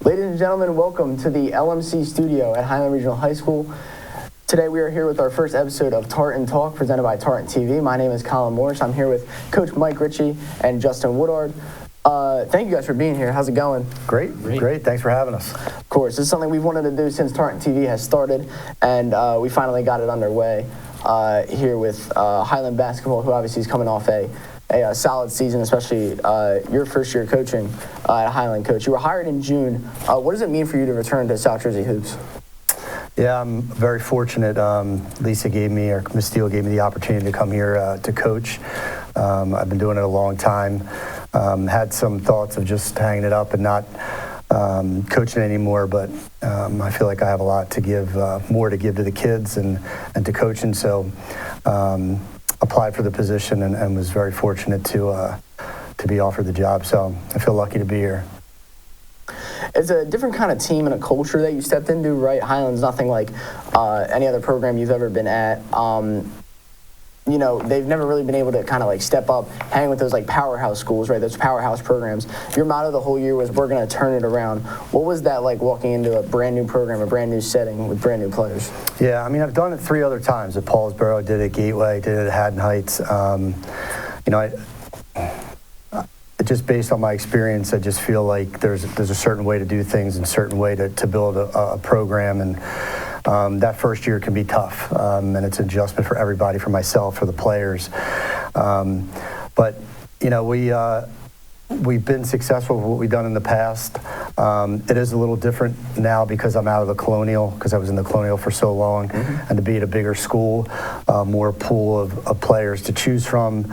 Ladies and gentlemen, welcome to the LMC studio at Highland Regional High School. Today we are here with our first episode of Tartan Talk presented by Tartan TV. My name is Colin Morris. I'm here with Coach Mike Ricci and Justin Woodard. Thank you guys for being here. How's it going? Great. Thanks for having us. Of course. This is something we've wanted to do since Tartan TV has started, and we finally got it underway here with Highland Basketball, who obviously is coming off a solid season, especially your first year coaching at Highland. Coach, you were hired in June. What does it mean for you to return to South Jersey Hoops? Yeah, I'm very fortunate. Miss Steele gave me the opportunity to come here to coach. I've been doing it a long time. Had some thoughts of just hanging it up and not coaching anymore, but I feel like I have a lot to give, more to give to the kids and to coaching. So applied for the position and was very fortunate to be offered the job. So I feel lucky to be here. It's a different kind of team and a culture that you stepped into, right? Highland's nothing like any other program you've ever been at. You know, they've never really been able to kind of like step up, hang with those like powerhouse schools, right? Those powerhouse programs. Your motto the whole year was, we're going to turn it around. What was that like walking into a brand new program, a brand new setting with brand new players? Yeah, I mean, I've done it 3 other times. At Paulsboro, did it at Gateway, did it at Haddon Heights. You know, just based on my experience, I just feel like there's a certain way to do things and a certain way to build a program, and that first year can be tough, and it's an adjustment for everybody, for myself, for the players. But you know, we've been successful with what we've done in the past. It is a little different now because I'm out of the Colonial, because I was in the Colonial for so long, and to be at a bigger school, more pool of players to choose from,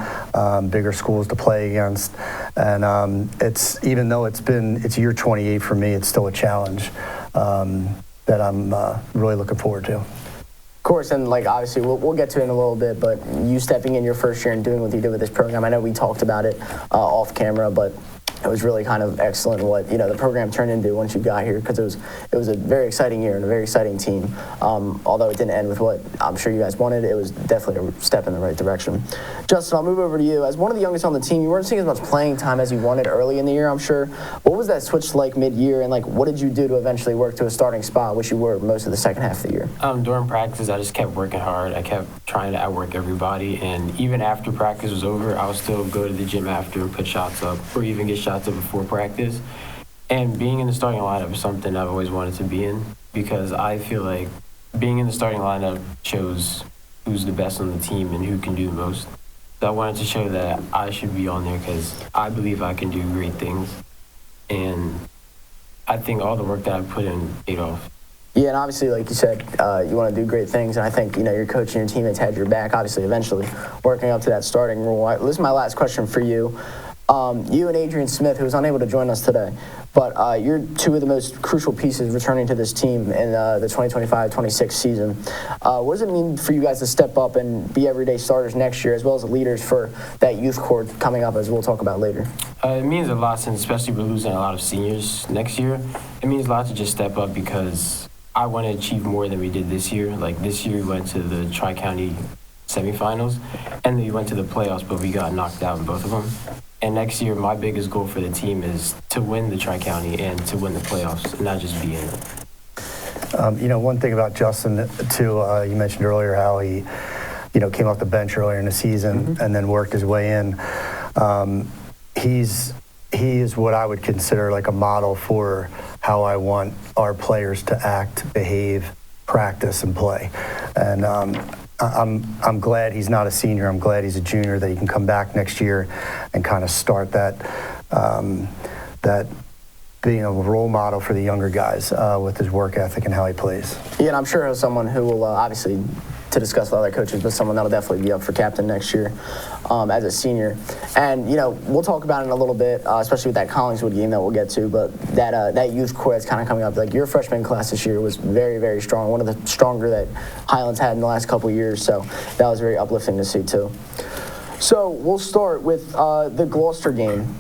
bigger schools to play against, and it's, even though it's year 28 for me, it's still a challenge that I'm really looking forward to. Of course, and like obviously we'll get to it in a little bit, but you stepping in your first year and doing what you did with this program, I know we talked about it off camera, but it was really kind of excellent what, you know, the program turned into once you got here, because it was a very exciting year and a very exciting team. Although it didn't end with what I'm sure you guys wanted, it was definitely a step in the right direction. Justin, I'll move over to you. As one of the youngest on the team, you weren't seeing as much playing time as you wanted early in the year, I'm sure. What was that switch like mid-year, and like what did you do to eventually work to a starting spot, which you were most of the second half of the year? During practice, I just kept working hard. I kept trying to outwork everybody, and even after practice was over, I would still go to the gym after and put shots up, or even get shots up before practice. And being in the starting lineup is something I've always wanted to be in, because I feel like being in the starting lineup shows who's the best on the team and who can do the most. So I wanted to show that I should be on there because I believe I can do great things. And I think all the work that I put in paid off. Yeah, and obviously, like you said, you want to do great things, and I think, you know, your coach and your teammates had your back, obviously, eventually, working up to that starting role. This is my last question for you. You and Adrian Smith, who was unable to join us today, but you're 2 of the most crucial pieces returning to this team in the 2025-26 season. What does it mean for you guys to step up and be everyday starters next year, as well as leaders for that youth court coming up, as we'll talk about later? It means a lot, since especially we're losing a lot of seniors next year. It means a lot to just step up, because I want to achieve more than we did this year. Like this year we went to the Tri-County semifinals, and then we went to the playoffs, but we got knocked out in both of them. And next year, my biggest goal for the team is to win the Tri-County and to win the playoffs, and not just be in it. You know, one thing about Justin, too, you mentioned earlier how he, you know, came off the bench earlier in the season and then worked his way in. He is what I would consider like a model for how I want our players to act, behave, practice, and play. And I'm glad he's not a senior. I'm glad he's a junior, that he can come back next year and kind of start that being a role model for the younger guys with his work ethic and how he plays. Yeah, and I'm sure he's someone who will obviously, to discuss with other coaches, but someone that'll definitely be up for captain next year as a senior. And, you know, we'll talk about it in a little bit, especially with that Collingswood game that we'll get to, but that youth core that's kind of coming up. Like, your freshman class this year was very, very strong, one of the stronger that Highland's had in the last couple of years, so that was very uplifting to see, too. So we'll start with the Gloucester game.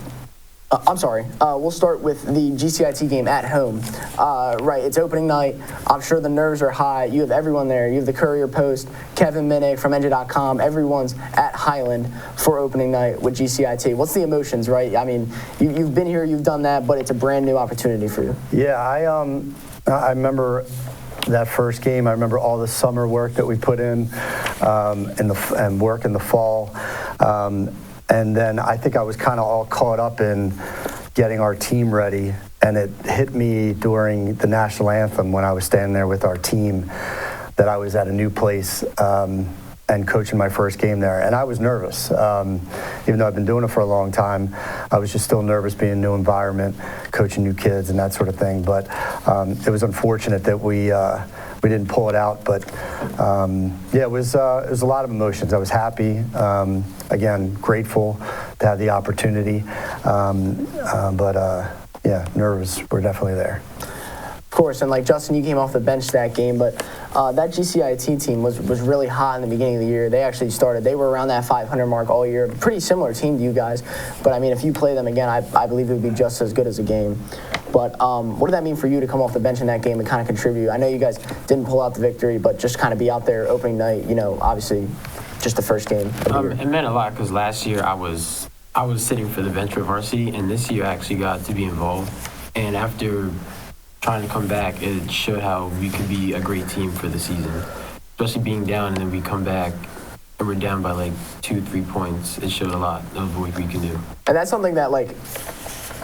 I'm sorry. We'll start with the GCIT game at home. Right, it's opening night. I'm sure the nerves are high. You have everyone there. You have the Courier Post, Kevin Minnick from NJ.com. Everyone's at Highland for opening night with GCIT. What's the emotions, right? I mean, you've been here, you've done that, but it's a brand new opportunity for you. Yeah, I remember that first game. I remember all the summer work that we put in and work in the fall. And then I think I was kind of all caught up in getting our team ready, and it hit me during the national anthem when I was standing there with our team that I was at a new place and coaching my first game there. And I was nervous. Even though I've been doing it for a long time, I was just still nervous being in a new environment, coaching new kids and that sort of thing. But it was unfortunate that we didn't pull it out, but yeah, it was a lot of emotions. I was happy, again, grateful to have the opportunity, but yeah, nerves were definitely there. Of course, and like Justin, you came off the bench that game, but that GCIT team was really hot in the beginning of the year. They actually they were around that 500 mark all year. Pretty similar team to you guys, but I mean, if you play them again, I believe it would be just as good as a game. But what did that mean for you to come off the bench in that game and kind of contribute? I know you guys didn't pull out the victory, but just kind of be out there opening night, you know, obviously just the first game of the year. It meant a lot because last year I was sitting for the bench for varsity, and this year I actually got to be involved. And after trying to come back, it showed how we could be a great team for the season. Especially being down and then we come back and we're down by like 2-3 points. It showed a lot of what we can do. And that's something that like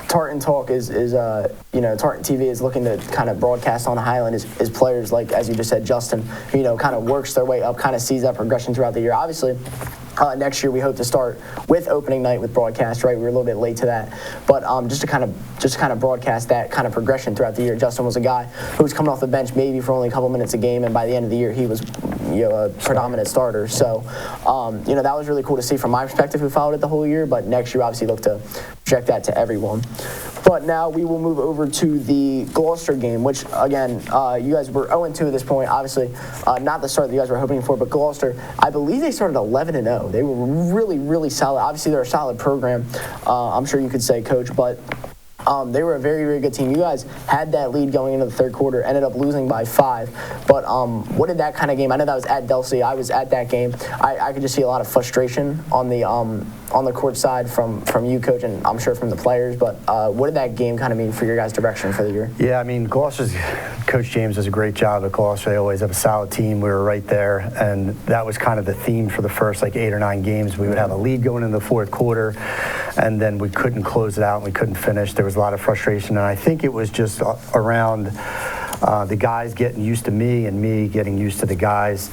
Tartan Talk is you know, Tartan TV is looking to kind of broadcast on Highland is players like, as you just said, Justin, who, you know, kind of works their way up, kind of sees that progression throughout the year. Obviously, next year we hope to start with opening night with broadcast, right? We were a little bit late to that, but just to kind of broadcast that kind of progression throughout the year. Justin was a guy who was coming off the bench maybe for only a couple minutes a game, and by the end of the year he was, you know, a predominant starter. So, you know, that was really cool to see from my perspective, who followed it the whole year. But next year, obviously, look to project that to everyone. But now we will move over to the Gloucester game, which, again, you guys were 0-2 at this point. Obviously, not the start that you guys were hoping for, but Gloucester, I believe they started 11-0. They were really, really solid. Obviously, they're a solid program, I'm sure you could say, Coach, but they were a very, very good team. You guys had that lead going into the third quarter, ended up losing by 5. But what did that kind of game? I know that was at Delsey. I was at that game. I could just see a lot of frustration on the court side from you, Coach, and I'm sure from the players. But what did that game kind of mean for your guys' direction for the year? Yeah, I mean, Gloucester's Coach James does a great job at Gloucester. They always have a solid team. We were right there, and that was kind of the theme for the first like 8 or 9 games. We would have a lead going into the fourth quarter, and then we couldn't close it out and we couldn't finish. There was a lot of frustration, and I think it was just around the guys getting used to me and me getting used to the guys.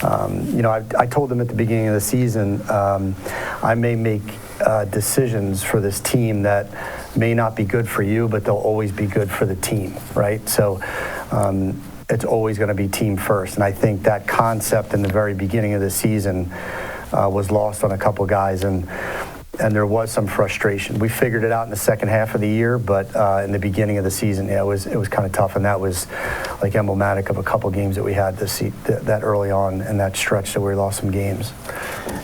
You know, I told them at the beginning of the season, I may make decisions for this team that may not be good for you, but they'll always be good for the team, right? So it's always going to be team first, and I think that concept in the very beginning of the season was lost on a couple guys, and there was some frustration. We figured it out in the second half of the year, but in the beginning of the season, yeah, it was kind of tough, and that was like emblematic of a couple games that we had that early on in that stretch that we lost some games.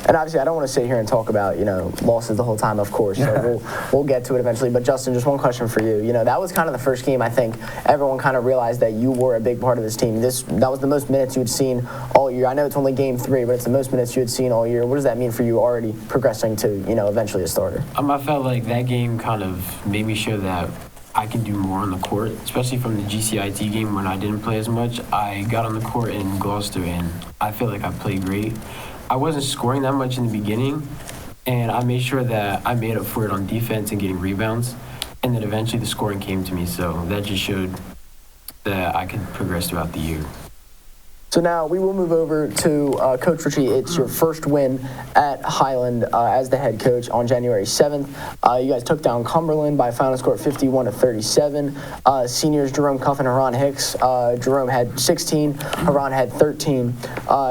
And obviously, I don't want to sit here and talk about, you know, losses the whole time, of course. So we'll get to it eventually. But Justin, just one question for you. You know, that was kind of the first game I think everyone kind of realized that you were a big part of this team. That was the most minutes you had seen all year. I know it's only game 3, but it's the most minutes you had seen all year. What does that mean for you already progressing to, you know, eventually a starter? I felt like that game kind of made me show that I can do more on the court, especially from the GCIT game when I didn't play as much. I got on the court in Gloucester, and I feel like I played great. I wasn't scoring that much in the beginning, and I made sure that I made up for it on defense and getting rebounds, and then eventually the scoring came to me, so that just showed that I could progress throughout the year. So now we will move over to Coach Ricci. It's your first win at Highland as the head coach on January 7th. You guys took down Cumberland by a final score of 51-37. Seniors Jerome Cuff and Haran Hicks. Jerome had 16. Haran had 13.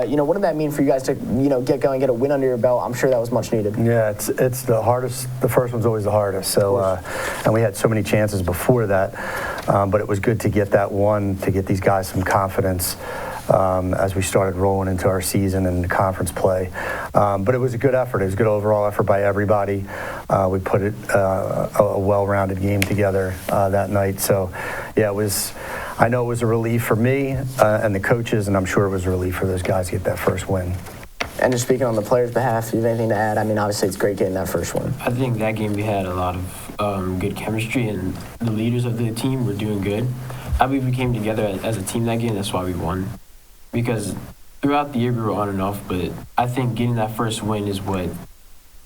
You know, what did that mean for you guys to, you know, get going, get a win under your belt? I'm sure that was much needed. Yeah, it's the hardest. The first one's always the hardest. So, and we had so many chances before that, but it was good to get that one, to get these guys some confidence. as we started rolling into our season and the conference play. But it was a good effort. It was a good overall effort by everybody. We put a well-rounded game together that night. So, yeah, I know it was a relief for me and the coaches, and I'm sure it was a relief for those guys to get that first win. And just speaking on the players' behalf, do you have anything to add? I mean, obviously, it's great getting that first one. I think that game we had a lot of good chemistry, and the leaders of the team were doing good. I believe we came together as a team that game. That's why we won. Because throughout the year we were on and off, but I think getting that first win is what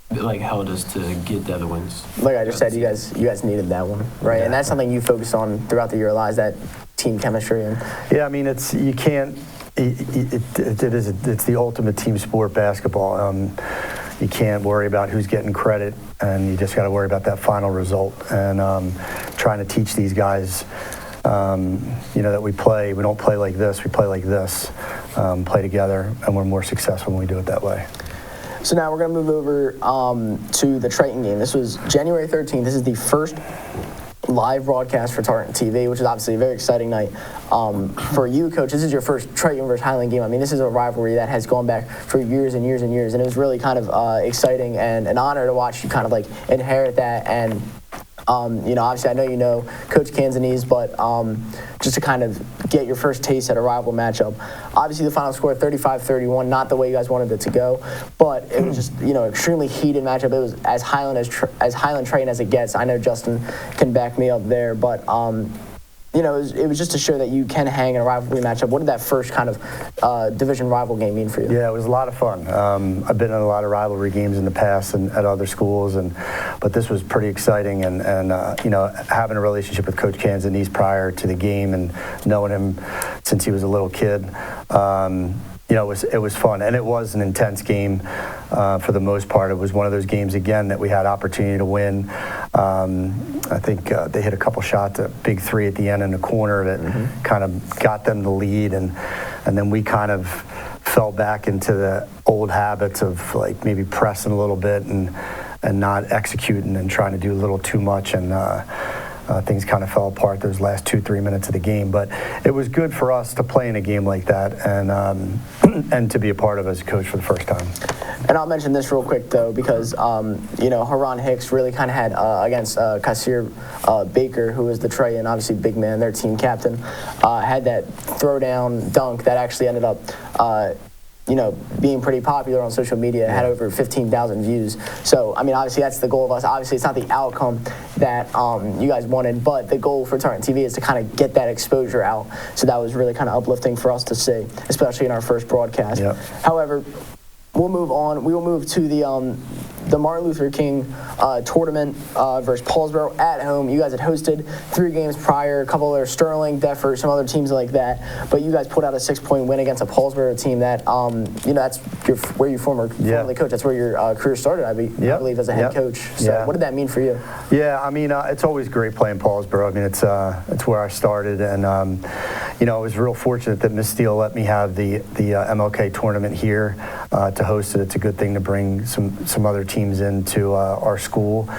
held us to get the other wins. Like I just said, you guys needed that one, right? Yeah. And that's something you focus on throughout the year a lot, is that team chemistry. And yeah, I mean, it's the ultimate team sport, basketball. You can't worry about who's getting credit, and you just got to worry about that final result. And trying to teach these guys, that we don't play like this, we play like this, play together, and we're more successful when we do it that way. So now we're going to move over to the Triton game. This was January 13th. This is the first live broadcast for Tartan TV, which is obviously a very exciting night. For you, Coach, this is your first Triton versus Highland game. I mean, this is a rivalry that has gone back for years and years and years, and it was really kind of exciting and an honor to watch you kind of inherit that. And obviously I know you know Coach Canzanese, but just to kind of get your first taste at a rival matchup. Obviously the final score 35-31, not the way you guys wanted it to go, but it was just, extremely heated matchup. It was as Highland Triton as it gets. I know Justin can back me up there, but it was just to show that you can hang in a rivalry matchup. What did that first kind of division rival game mean for you? Yeah, it was a lot of fun. I've been in a lot of rivalry games in the past and at other schools, but this was pretty exciting. And having a relationship with Coach Canzanese prior to the game and knowing him since he was a little kid, it was fun, and it was an intense game for the most part. It was one of those games, again, that we had opportunity to win. I think they hit a couple shots, a big three at the end in the corner that kind of got them the lead, and then we kind of fell back into the old habits of maybe pressing a little bit and not executing and trying to do a little too much, and things kind of fell apart those last 2-3 minutes of the game. But it was good for us to play in a game like that and to be a part of as a coach for the first time. And I'll mention this real quick, though, because, Haran Hicks really kind of had, against Kasir Baker, who was the Triton, obviously big man, their team captain, had that throwdown dunk that actually ended up being pretty popular on social media. It had over 15,000 views. So, I mean, obviously that's the goal of us. Obviously it's not the outcome that you guys wanted, but the goal for Tartan TV is to kind of get that exposure out. So that was really kind of uplifting for us to see, especially in our first broadcast. Yep. However, we'll move on. We will move to the Martin Luther King tournament versus Paulsboro at home. You guys had hosted 3 games prior, a couple of Sterling, Deffert, some other teams like that. But you guys put out a 6-point win against a Paulsboro team that, that's where you formerly coach. That's where your career started, I believe, as a head coach. So what did that mean for you? Yeah, I mean, it's always great playing Paulsboro. I mean, it's where I started, and I was real fortunate that Miss Steele let me have the MLK tournament here to host it. It's a good thing to bring some other teams into our school,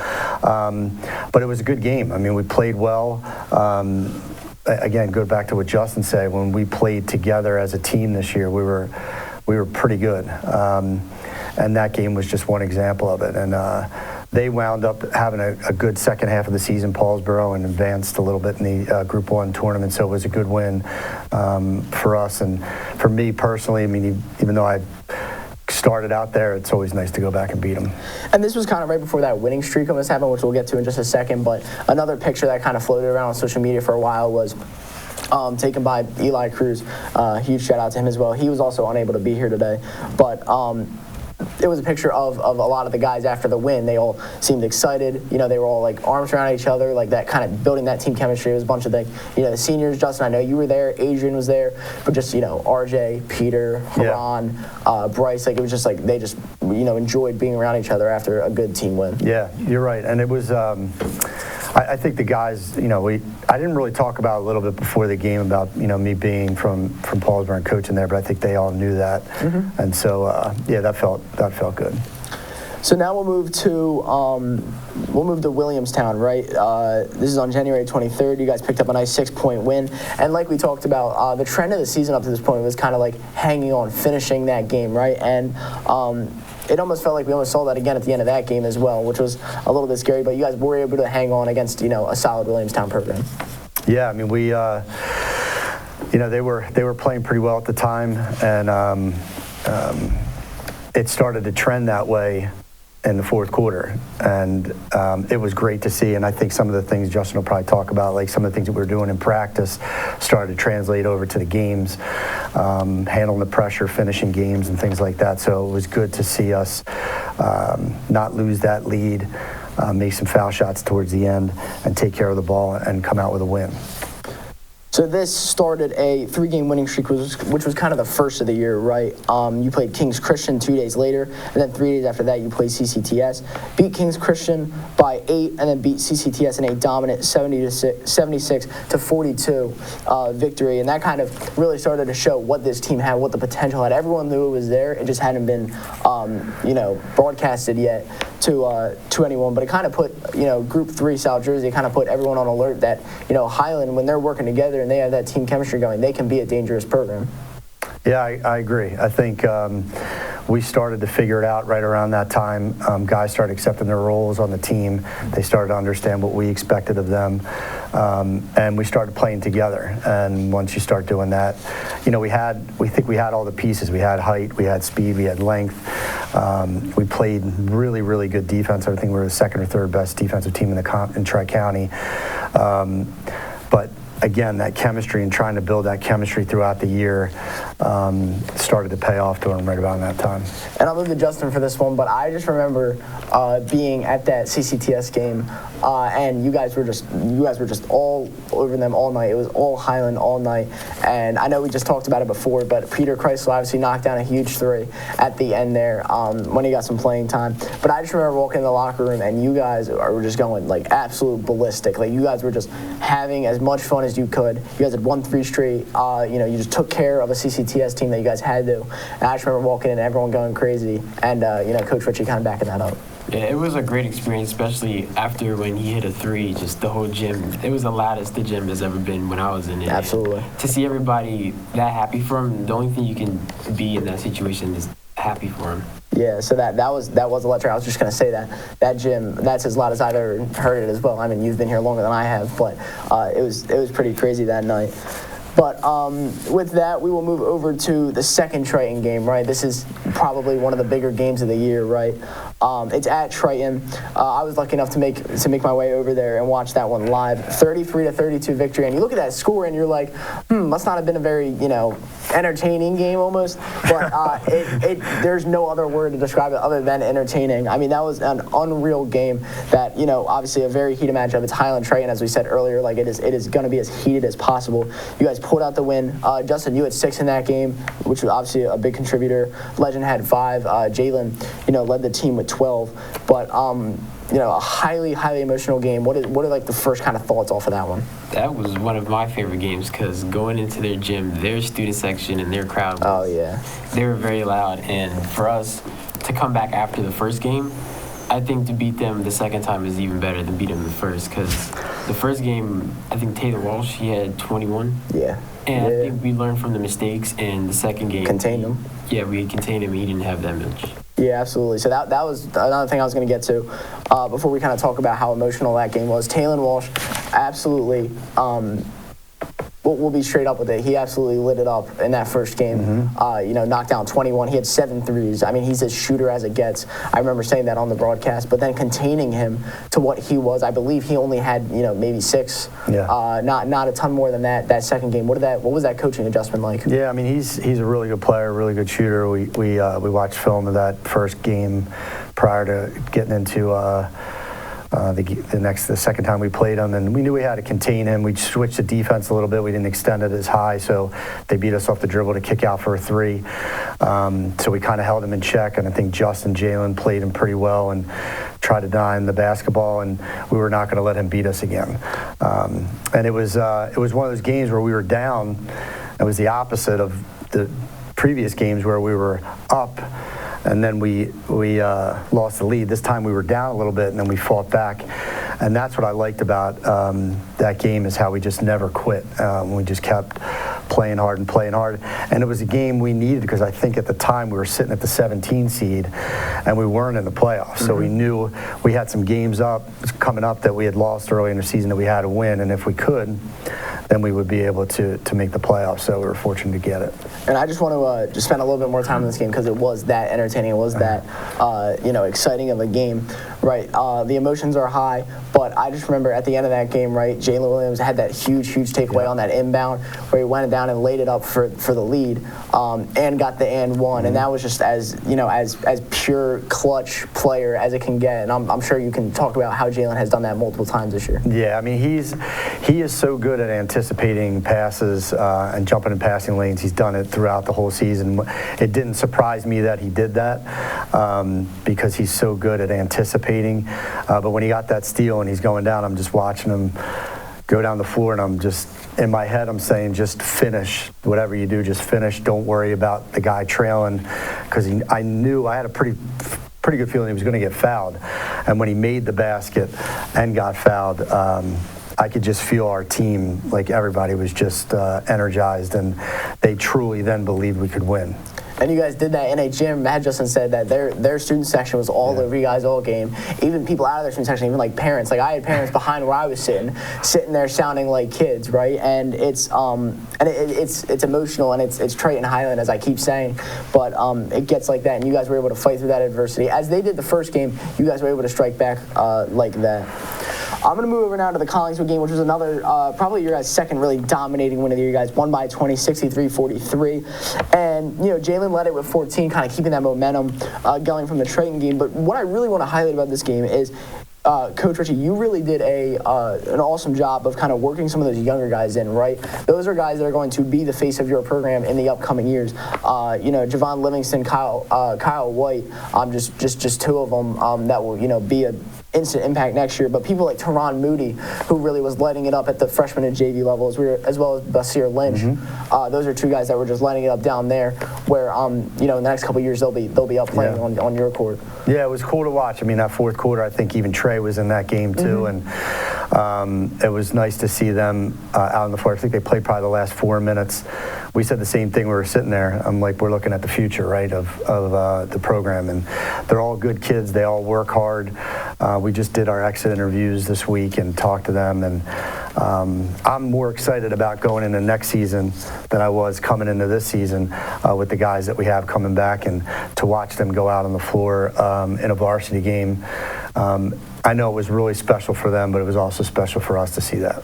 but it was a good game. I mean, we played well. Again, go back to what Justin said. When we played together as a team this year, we were pretty good, and that game was just one example of it. And they wound up having a good second half of the season, Paulsboro, and advanced a little bit in the Group 1 tournament. So it was a good win for us, and for me personally. I mean, even though I started out there, it's always nice to go back and beat them. And this was kind of right before that winning streak almost happened, which we'll get to in just a second. But another picture that kind of floated around on social media for a while was taken by Eli Cruz. Huge shout out to him as well. He was also unable to be here today, but it was a picture of a lot of the guys after the win. They all seemed excited. They were all arms around each other, that kind of building that team chemistry. It was a bunch of the seniors. Justin, I know you were there. Adrian was there, but just RJ, Peter, Haran, Bryce. It was just they just enjoyed being around each other after a good team win. Yeah, you're right, and it was. I think the guys, I didn't really talk about a little bit before the game about, me being from Paulsboro and coaching there, but I think they all knew that. And so, that felt good. So now we'll move to Williamstown, right? This is on January 23rd. You guys picked up a nice 6-point win, and like we talked about, the trend of the season up to this point was kind of like hanging on, finishing that game, right? And it almost felt like we almost saw that again at the end of that game as well, which was a little bit scary. But you guys were able to hang on against a solid Williamstown program. Yeah, I mean we, they were playing pretty well at the time, and it started to trend that way in the fourth quarter, and it was great to see. And I think some of the things Justin will probably talk about, like some of the things that we were doing in practice, started to translate over to the games, handling the pressure, finishing games, and things like that. So it was good to see us not lose that lead, make some foul shots towards the end, and take care of the ball and come out with a win. So this started a 3-game winning streak, which was kind of the first of the year, right? You played King's Christian 2 days later, and then 3 days after that you played CCTS. Beat King's Christian by 8, and then beat CCTS in a dominant 76 to 42 victory. And that kind of really started to show what this team had, what the potential had. Everyone knew it was there. It just hadn't been, broadcasted yet to anyone. But it kind of put, Group 3 South Jersey, kind of put everyone on alert that, Highland, when they're working together and they have that team chemistry going, they can be a dangerous program. Yeah, I agree. I think we started to figure it out right around that time. Guys started accepting their roles on the team. They started to understand what we expected of them, and we started playing together. And once you start doing that, we think we had all the pieces. We had height, we had speed, we had length. We played really, really good defense. I think we were the second or third best defensive team in Tri-County. But again, that chemistry and trying to build that chemistry throughout the year started to pay off to him right about that time. And I'll move to Justin for this one, but I just remember being at that CCTS game, and you guys were just all over them all night. It was all Highland all night, and I know we just talked about it before, but Peter Kreisel obviously knocked down a huge 3 at the end there when he got some playing time. But I just remember walking in the locker room, and you guys were just going like absolute ballistic. Like you guys were just having as much fun as you could. You guys had won 3 straight. You just took care of a CCTS team that you guys had to. And I just remember walking in and everyone going crazy, and Coach Ricci kind of backing that up. Yeah, it was a great experience, especially after when he hit a 3, just the whole gym. It was the loudest the gym has ever been when I was in it. Absolutely. And to see everybody that happy for him, the only thing you can be in that situation is happy for him. Yeah, so that was electric. I was just going to say that gym, that's as loud as I've ever heard it as well. I mean, you've been here longer than I have, but it was pretty crazy that night. But with that, we will move over to the second Triton game, right? This is probably one of the bigger games of the year, right? It's at Triton. I was lucky enough to make my way over there and watch that one live. 33-32 victory. And you look at that score and you're like, must not have been a very, entertaining game almost. But there's no other word to describe it other than entertaining. I mean, that was an unreal game that, obviously a very heated matchup. It's Highland Triton, as we said earlier. Like, it is going to be as heated as possible. You guys pulled out the win. Justin, you had 6 in that game, which was obviously a big contributor. Legend had 5. Jalen, led the team with 12. But, a highly, highly emotional game. What are like the first kind of thoughts off of that one? That was one of my favorite games because going into their gym, their student section and their crowd, they were very loud. And for us to come back after the first game, I think to beat them the second time is even better than beat them the first, because the first game, I think Taylor Walsh, he had 21. Yeah. And I think we learned from the mistakes, and the second game... Contained him. Yeah, we contained him. He didn't have that much. Yeah, absolutely. So that was another thing I was going to get to before we kind of talk about how emotional that game was. Taylor Walsh absolutely... We'll be straight up with it. He absolutely lit it up in that first game. Knocked down 21. He had 7 threes. I mean, he's as shooter as it gets. I remember saying that on the broadcast. But then containing him to what he was, I believe he only had maybe 6. Yeah. Not a ton more than that. That second game. What was that coaching adjustment like? Yeah, I mean he's a really good player, really good shooter. We watched film of that first game prior to getting into. The second time we played them, and we knew we had to contain him. We switched the defense a little bit. We didn't extend it as high, so they beat us off the dribble to kick out for a 3. So we kind of held him in check, and I think Justin Jalen played him pretty well and tried to deny him the basketball, and we were not going to let him beat us again. And it was one of those games where we were down. It was the opposite of the previous games where we were up. and then we lost the lead. This time we were down a little bit, and then we fought back. And that's what I liked about that game, is how we just never quit. We just kept playing hard and playing hard. And it was a game we needed, because I think at the time we were sitting at the 17 seed and we weren't in the playoffs. So we knew we had some games coming up that we had lost early in the season that we had to win. And if we could, then we would be able to make the playoffs. So we were fortunate to get it. And I just want to just spend a little bit more time on this game, because it was that entertaining. It was that exciting of a game, right? The emotions are high, but I just remember at the end of that game, right, Jalen Williams had that huge takeaway on that inbound where he went down and laid it up for the lead, and got the and one. And that was just as pure clutch player as it can get. And I'm sure you can talk about how Jalen has done that multiple times this year. Yeah, I mean, he is so good at anticipating passes and jumping in passing lanes. He's done it throughout the whole season. It didn't surprise me that he did that, because he's so good at anticipating. But when he got that steal and he's going down, I'm just watching him go down the floor, and I'm just, in my head, I'm saying, just finish. Whatever you do, just finish. Don't worry about the guy trailing, because I knew, I had a pretty good feeling he was going to get fouled. And when he made the basket and got fouled, I could just feel our team, like everybody was just energized, and they truly then believed we could win. And you guys did that in a gym. Matt Justin said that their student section was all over you guys all game. Even people out of their student section, even like parents. Like I had parents behind where I was sitting there sounding like kids, right? And it's emotional, and it's Trey and Highland, as I keep saying. But it gets like that, and you guys were able to fight through that adversity. As they did the first game, you guys were able to strike back like that. I'm going to move over now to the Collingswood game, which was another, probably your guys' second really dominating win of the year. You guys won by 20, 63-43. And, Jalen led it with 14, kind of keeping that momentum going from the Triton game. But what I really want to highlight about this game is Coach Ricci, you really did an awesome job of kind of working some of those younger guys in, right? Those are guys that are going to be the face of your program in the upcoming years. Javon Livingston, Kyle White, just two of them that will, be a instant impact next year. But people like Teron Moody, who really was lighting it up at the freshman and JV level, as well as Basir Lynch. Those are two guys that were just lighting it up down there, where in the next couple of years they'll be up playing on your court. Yeah, it was cool to watch. I mean, that fourth quarter, I think even Trey was in that game too, and it was nice to see them out on the floor. I think they played probably the last 4 minutes. We said the same thing. We were sitting there. I'm like, we're looking at the future, right, of the program, and they're all good kids. They all work hard. We just did our exit interviews this week and talked to them, and I'm more excited about going into next season than I was coming into this season with the guys that we have coming back, and to watch them go out on the floor in a varsity game. I know it was really special for them, but it was also special for us to see that.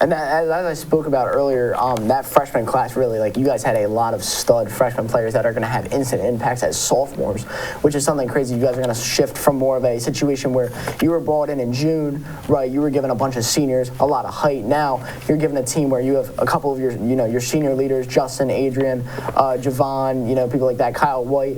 And as I spoke about earlier, that freshman class really, you guys had a lot of stud freshman players that are going to have instant impacts as sophomores, which is something crazy. You guys are going to shift from more of a situation where you were brought in June, right? You were given a bunch of seniors, a lot of height. Now you're given a team where you have a couple of your senior leaders, Justin, Adrian, Javon, people like that, Kyle White.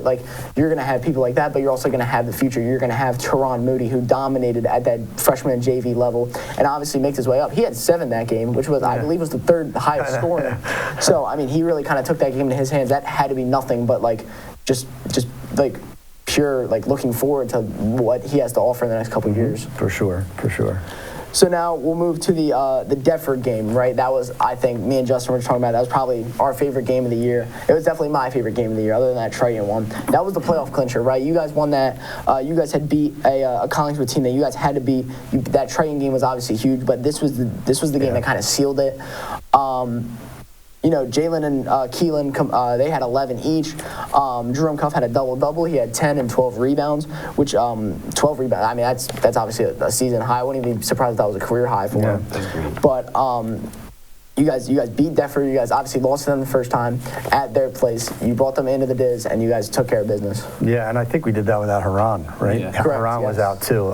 You're going to have people like that, but you're also going to have the future. You're going to have Teron Moody, who dominated at that freshman and JV level, and obviously makes his way up. He had 7 that game, which was, I believe, was the 3rd highest scoring. So, I mean, he really kind of took that game into his hands. That had to be nothing but just pure looking forward to what he has to offer in the next couple of years. For sure. So now we'll move to the Deptford game, right? That was, I think, me and Justin were talking about, that was probably our favorite game of the year. It was definitely my favorite game of the year, other than that Triton one. That was the playoff clincher, right? You guys won that. You guys had beat a Collingswood team that you guys had to beat. That Triton game was obviously huge, but this was the game that kind of sealed it. Jalen and Keelan, they had 11 each. Jerome Cuff had a double-double. He had 10 and 12 rebounds, which 12 rebounds, I mean, that's obviously a season high. I wouldn't even be surprised if that was a career high for him. But you guys beat Deptford. You guys obviously lost to them the first time at their place. You brought them into the Diz, and you guys took care of business. Yeah, and I think we did that without Haran, right? Yeah. Correct, Haran was out too.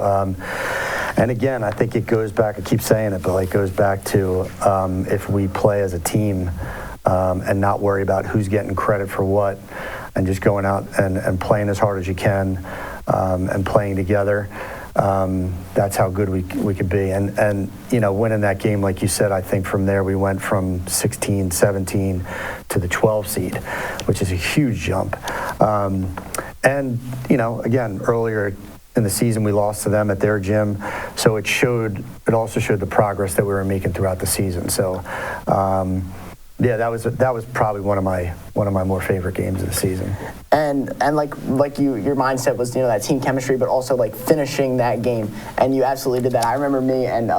And again, I think it goes back, I keep saying it, but it goes back to if we play as a team and not worry about who's getting credit for what, and just going out and playing as hard as you can and playing together, that's how good we could be. And winning that game, like you said, I think from there we went from 16, 17 to the 12 seed, which is a huge jump. And, again, earlier in the season, we lost to them at their gym, so it also showed the progress that we were making throughout the season. So, yeah, that was probably one of my more favorite games of the season. And like your mindset was that team chemistry, but also like finishing that game, and you absolutely did that. I remember me and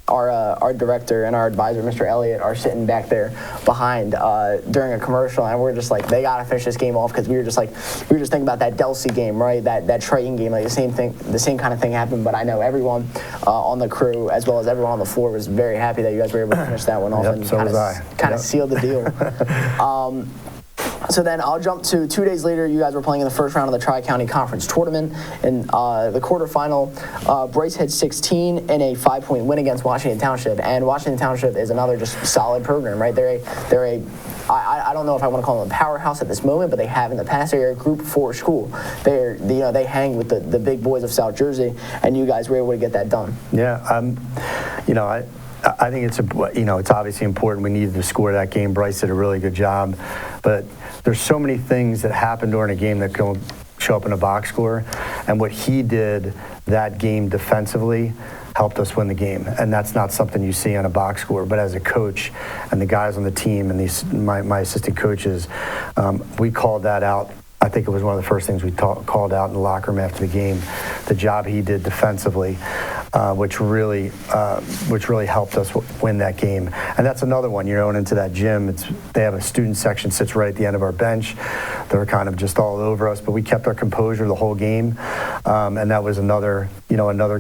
our director and our advisor, Mr. Elliott, are sitting back there behind during a commercial, and we're just like, they gotta finish this game off, because we were just thinking about that Delsey game, right? That Triton game, like the same kind of thing happened. But I know everyone on the crew, as well as everyone on the floor, was very happy that you guys were able to finish that one off. Yep, and so was I. Kind of sealed the deal. So then I'll jump to 2 days later. You guys were playing in the first round of the Tri-County Conference Tournament. In the quarterfinal, Bryce had 16 in a 5-point win against Washington Township. And Washington Township is another just solid program, right? I don't know if I want to call them a powerhouse at this moment, but they have in the past. They're a Group 4 school. They hang with the big boys of South Jersey, and you guys were able to get that done. Yeah, I think it's obviously important. We needed to score that game. Bryce did a really good job, but there's so many things that happen during a game that can show up in a box score, and what he did that game defensively helped us win the game, and that's not something you see on a box score. But as a coach and the guys on the team and my assistant coaches, we called that out. I think it was one of the first things we called out in the locker room after the game, the job he did defensively, which really helped us win that game. And that's another one. You're going into that gym. They have a student section sits right at the end of our bench. They're kind of just all over us, but we kept our composure the whole game, and that was another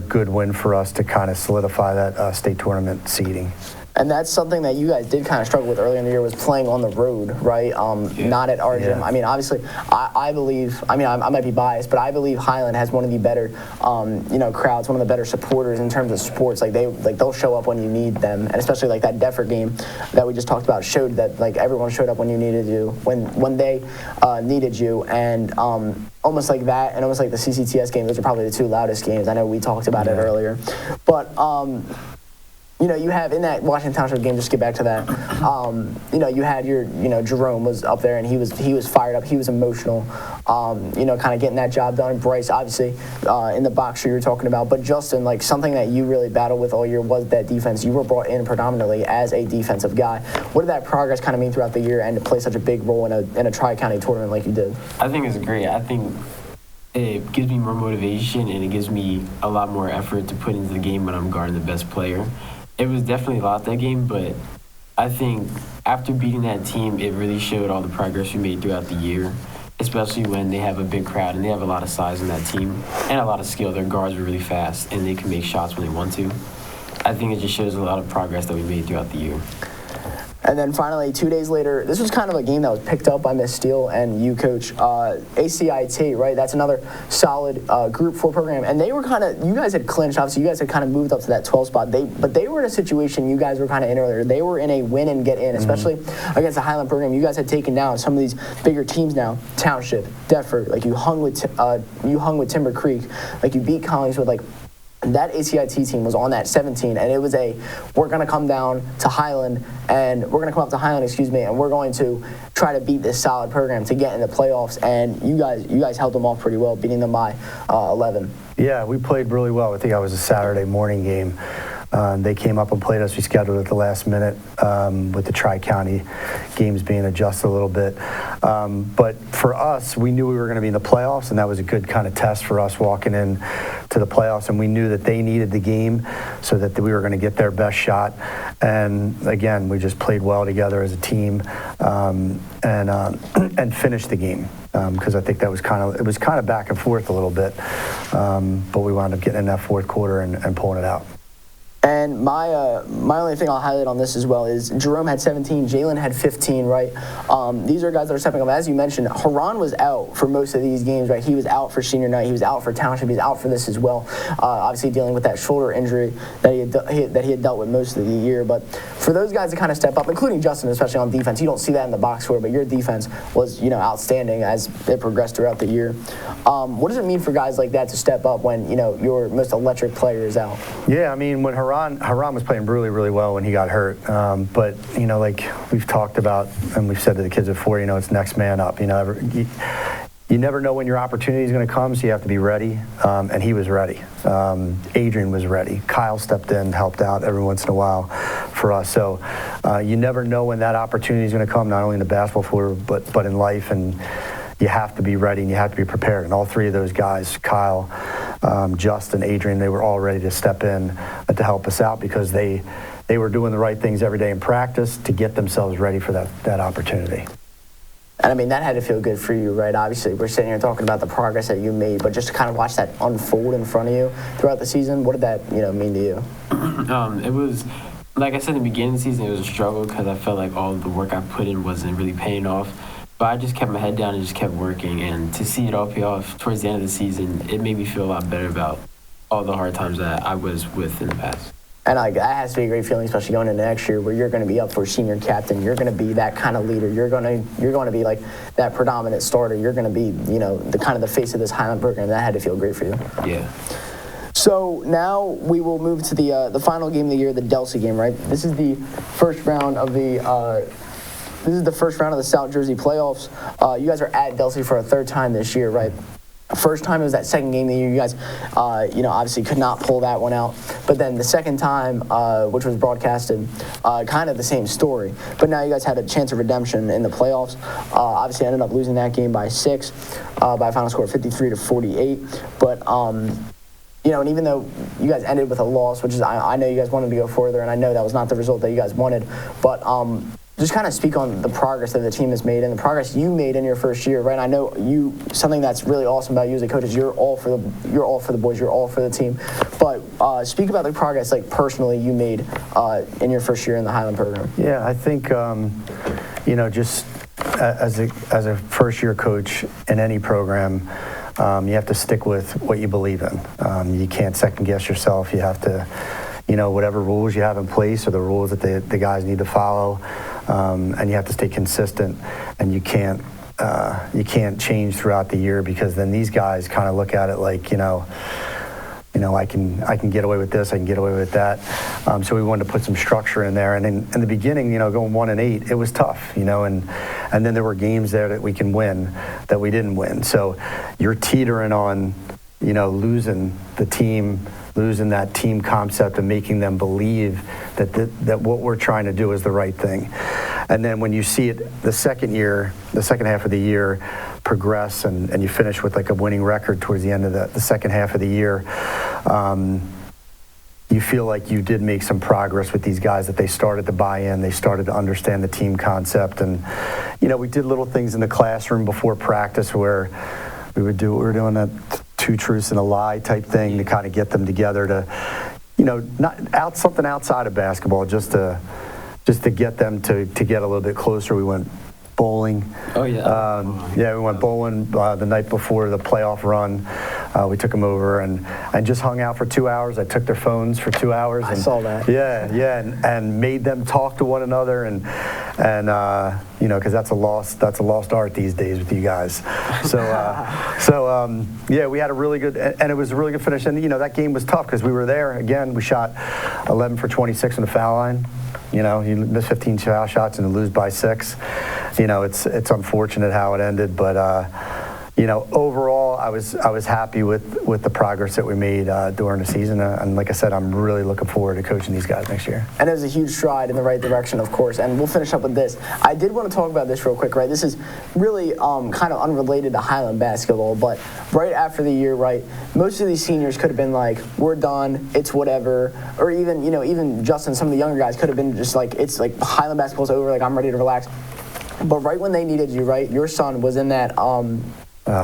good win for us to kind of solidify that state tournament seeding. And that's something that you guys did kind of struggle with earlier in the year, was playing on the road, right? Not at our gym. I mean, obviously, I believe, I might be biased, but I believe Highland has one of the better, crowds, one of the better supporters in terms of sports. They'll show up when you need them, and especially like that Defford game that we just talked about showed that like everyone showed up when you needed you, when they needed you, and almost like that, and almost like the CCTS game. Those are probably the two loudest games. I know we talked about it earlier, but. You have in that Washington Township game, just to get back to that, you had your, Jerome was up there, and he was fired up, he was emotional, kind of getting that job done. Bryce, obviously, in the box you were talking about, but Justin, like something that you really battled with all year was that defense. You were brought in predominantly as a defensive guy. What did that progress kind of mean throughout the year, and to play such a big role in a Tri-County tournament like you did? I think it's great. I think it gives me more motivation, and it gives me a lot more effort to put into the game when I'm guarding the best player. It was definitely a lot that game, but I think after beating that team, it really showed all the progress we made throughout the year, especially when they have a big crowd and they have a lot of size in that team and a lot of skill. Their guards are really fast, and they can make shots when they want to. I think it just shows a lot of progress that we made throughout the year. And then finally, 2 days later, this was kind of a game that was picked up by Miss Steele and you, Coach. ACIT, right? That's another solid Group 4 program. And they were you guys had clinched, obviously, you guys had kind of moved up to that 12 spot. But they were in a situation you guys were kind of in earlier. They were in a win and get in, especially against the Highland program. You guys had taken down some of these bigger teams now. Township, Defford, like you hung with Timber Creek, like you beat Collingswood, like. That ACIT team was on that 17, and it was we're going to come down to Highland, and we're going to come up to Highland, and we're going to try to beat this solid program to get in the playoffs, and you guys held them off pretty well, beating them by 11. Yeah, we played really well. I think that was a Saturday morning game. They came up and played us. We scheduled at the last minute with the Tri-County games being adjusted a little bit. But for us, we knew we were going to be in the playoffs, and that was a good kind of test for us walking in to the playoffs. And we knew that they needed the game so that we were going to get their best shot. And again, we just played well together as a team and finished the game. Because I think that was it was kind of back and forth a little bit, but we wound up getting in that fourth quarter and pulling it out. And my only thing I'll highlight on this as well is Jerome had 17, Jalen had 15, right? These are guys that are stepping up. As you mentioned, Haran was out for most of these games, right? He was out for senior night. He was out for Township. He's out for this as well. Obviously dealing with that shoulder injury that he had dealt with most of the year. But for those guys to kind of step up, including Justin, especially on defense, you don't see that in the box score, but your defense was, outstanding as it progressed throughout the year. What does it mean for guys like that to step up when, your most electric player is out? Yeah, I mean, when Haran was playing really, really well when he got hurt. But, like we've talked about and we've said to the kids before, it's next man up. You you never know when your opportunity is going to come, so you have to be ready. And he was ready. Adrian was ready. Kyle stepped in, helped out every once in a while for us. So you never know when that opportunity is going to come, not only in the basketball floor, but in life. And you have to be ready and you have to be prepared. And all three of those guys, Kyle, Justin, Adrian, they were all ready to step in to help us out because they were doing the right things every day in practice to get themselves ready for that opportunity. And I mean, that had to feel good for you, right? Obviously, we're sitting here talking about the progress that you made, but just to kind of watch that unfold in front of you throughout the season, what did that, mean to you? It was, like I said in the beginning of the season, it was a struggle because I felt like all the work I put in wasn't really paying off. But I just kept my head down and just kept working. And to see it all pay off towards the end of the season, it made me feel a lot better about all the hard times that I was with in the past. And that has to be a great feeling, especially going into next year where you're going to be up for senior captain. You're going to be that kind of leader. You're going to be like that predominant starter. You're going to be, the kind of the face of this Highland program. That had to feel great for you. Yeah. So now we will move to the final game of the year, the Delsey game, right? This is the first round of the South Jersey playoffs. You guys are at Delsey for a third time this year, right? First time it was that second game of the year. You guys, obviously could not pull that one out. But then the second time, which was broadcasted, kind of the same story. But now you guys had a chance of redemption in the playoffs. Obviously ended up losing that game by 6, by a final score of 53-48. But and even though you guys ended with a loss, which is I know you guys wanted to go further, and I know that was not the result that you guys wanted, but just kind of speak on the progress that the team has made and the progress you made in your first year, right? I know something that's really awesome about you as a coach is you're all for the boys, you're all for the team. But speak about the progress, like personally, you made in your first year in the Highland program. Yeah, I think just as a first year coach in any program, you have to stick with what you believe in. You can't second guess yourself. You have to, whatever rules you have in place are the rules that the guys need to follow. And you have to stay consistent, and you can't change throughout the year because then these guys kind of look at it like I can get away with this, I can get away with that. So we wanted to put some structure in there, and in the beginning, going 1-8, it was tough, and then there were games there that we can win that we didn't win. So you're teetering on, losing that team concept and making them believe that what we're trying to do is the right thing. And then when you see it the second half of the year progress and you finish with like a winning record towards the end of the second half of the year, you feel like you did make some progress with these guys, that they started to buy in, they started to understand the team concept. And, we did little things in the classroom before practice where we were doing that 2 truths and a lie type thing to kind of get them together to, something outside of basketball, just to get them to get a little bit closer. We went bowling. Oh, yeah. We went bowling the night before the playoff run. We took them over and just hung out for 2 hours. I took their phones for 2 hours. I saw that. Yeah, and made them talk to one another and because that's a lost art these days with you guys. So we had a really good, and it was a really good finish. And that game was tough because we were there again. We shot 11 for 26 on the foul line. You miss 15 foul shots and lose by 6. It's unfortunate how it ended, but overall, I was happy with the progress that we made during the season, and like I said, I'm really looking forward to coaching these guys next year. And it was a huge stride in the right direction, of course. And we'll finish up with this. I did want to talk about this real quick, right? This is really kind of unrelated to Highland basketball, but right after the year, right, most of these seniors could have been like, "We're done. It's whatever," or even Justin, some of the younger guys could have been just like, "It's like Highland basketball's over. Like I'm ready to relax." But right when they needed you, right, your son was in that.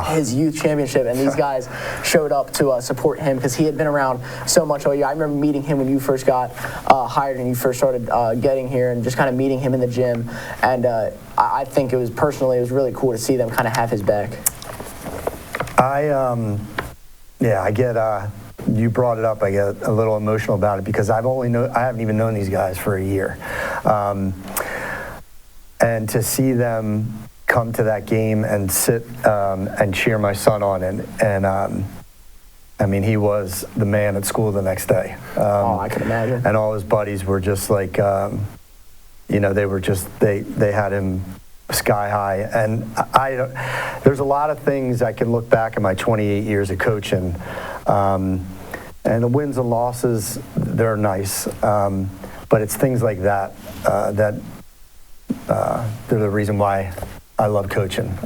His youth championship, and these guys showed up to support him because he had been around so much all year. I remember meeting him when you first got hired and you first started getting here, and just kind of meeting him in the gym. And I think it was really cool to see them kind of have his back. I get. You brought it up. I get a little emotional about it because I haven't even known these guys for a year, and to see them come to that game and sit and cheer my son on, and he was the man at school the next day. I can imagine. And all his buddies were just like, they had him sky high. And there's a lot of things I can look back at my 28 years of coaching. And the wins and losses, they're nice. But it's things like that they're the reason why I love coaching.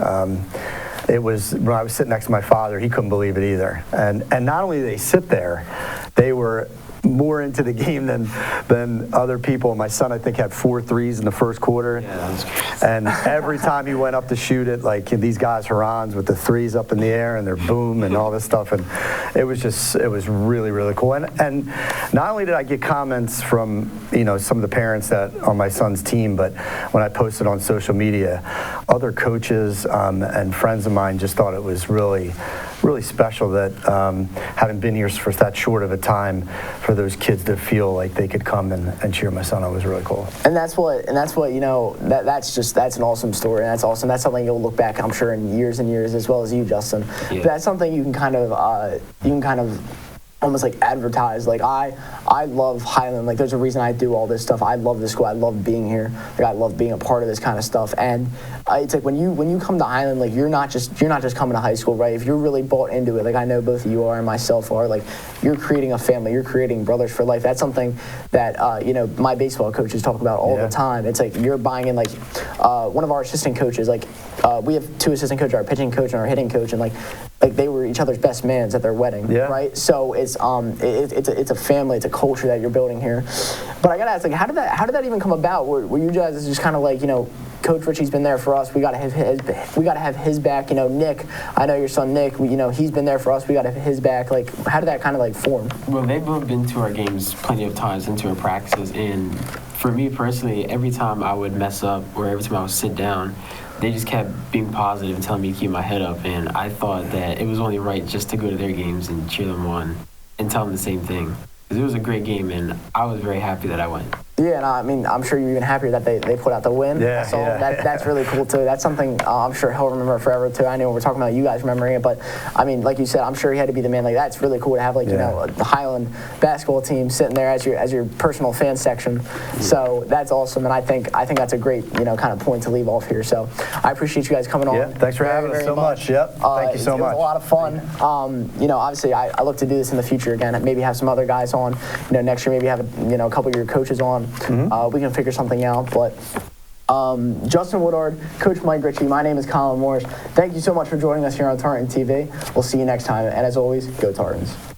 It was when I was sitting next to my father, he couldn't believe it either. And not only did they sit there, they were more into the game than other people. My son, I think, had 4 threes in the first quarter. Yeah, that was crazy. And every time he went up to shoot it, like these guys Harans with the threes up in the air and their boom and all this stuff. And it was really, really cool. And not only did I get comments from, some of the parents that on my son's team, but when I posted on social media, other coaches and friends of mine just thought it was really, really special that having been here for that short of a time, for those kids to feel like they could come and cheer my son on was really cool. And that's what that's an awesome story, and that's awesome. That's something you'll look back, I'm sure, in years and years, as well as you, Justin. Yeah. That's something you can kind of almost like advertise. Like I love Highland. Like there's a reason I do all this stuff. I love this school. I love being here. Like I love being a part of this kind of stuff. And it's like when you come to Highland, like you're not just coming to high school, right? If you're really bought into it, like I know both of you are and myself are, like you're creating a family. You're creating brothers for life. That's something that my baseball coaches talk about all the time. It's like you're buying in. Like one of our assistant coaches, like we have 2 assistant coaches, our pitching coach and our hitting coach, and like they were each other's best mans at their wedding, right? So it's a family, it's a culture that you're building here. But I gotta ask, like, how did that even come about? Were you guys just kind of like, Coach Ricci's been there for us. We gotta have his back. Nick, I know your son Nick. He's been there for us. We gotta have his back. Like, how did that kind of like form? Well, they've both been to our games plenty of times, into our practices, and for me personally, every time I would mess up or every time I would sit down, they just kept being positive and telling me to keep my head up, and I thought that it was only right just to go to their games and cheer them on and tell them the same thing. Because it was a great game, and I was very happy that I went. Yeah, and I mean, I'm sure you're even happier that they put out the win. Yeah, That's really cool, too. That's something I'm sure he'll remember forever, too. I know we're talking about you guys remembering it, but, I mean, like you said, I'm sure he had to be the man. Like, that's really cool to have, the Highland basketball team sitting there as your personal fan section. Yeah. So that's awesome, and I think that's a great, kind of point to leave off here. So I appreciate you guys coming on. Yeah, thanks for having us so much. Yep, thank you so much. It was a lot of fun. Obviously, I look to do this in the future again. Maybe have some other guys on. Next year, maybe have a couple of your coaches on. We can figure something out, but Justin Woodard, Coach Mike Ricci, my name is Colin Morris. Thank you so much for joining us here on Tartan TV. We'll see you next time, and as always, go Tartans.